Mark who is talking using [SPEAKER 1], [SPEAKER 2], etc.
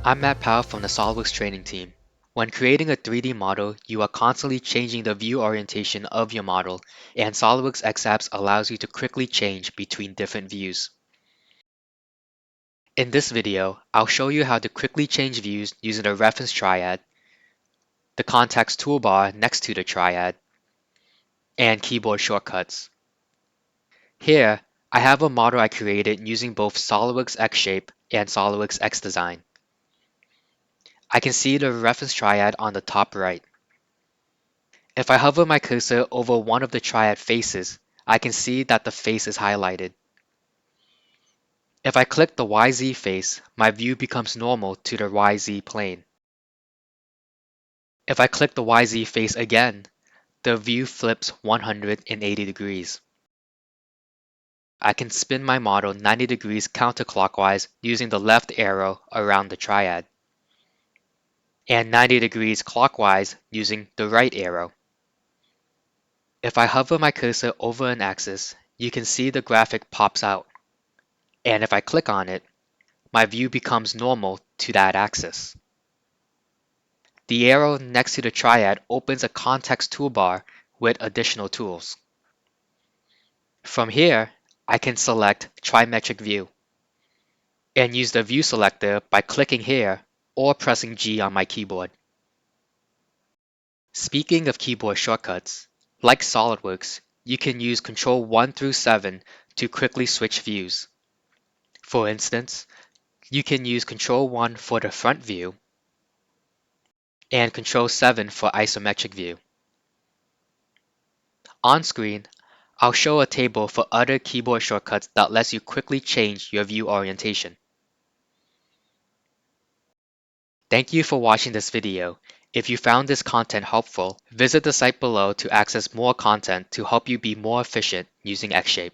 [SPEAKER 1] I'm Matt Powell from the Solidworks training team. When creating a 3D model, you are constantly changing the view orientation of your model, and Solidworks xApps allows you to quickly change between different views. In this video, I'll show you how to quickly change views using the Reference Triad, the context toolbar next to the triad, and keyboard shortcuts. Here, I have a model I created using both Solidworks xShape and Solidworks xDesign. I can see the Reference Triad on the top right. If I hover my cursor over one of the triad faces, I can see that the face is highlighted. If I click the YZ face, my view becomes normal to the YZ plane. If I click the YZ face again, the view flips 180 degrees. I can spin my model 90 degrees counterclockwise using the left arrow around the triad, and 90 degrees clockwise using the right arrow. If I hover my cursor over an axis, you can see the graphic pops out, and if I click on it, my view becomes normal to that axis. The arrow next to the triad opens a context toolbar with additional tools. From here, I can select Trimetric View and use the view selector by clicking here or pressing G on my keyboard. Speaking of keyboard shortcuts, like SolidWorks, you can use Ctrl 1 through 7 to quickly switch views. For instance, you can use Ctrl 1 for the front view and Ctrl 7 for isometric view. On screen, I'll show a table for other keyboard shortcuts that lets you quickly change your view orientation. Thank you for watching this video. If you found this content helpful, visit the site below to access more content to help you be more efficient using xShape.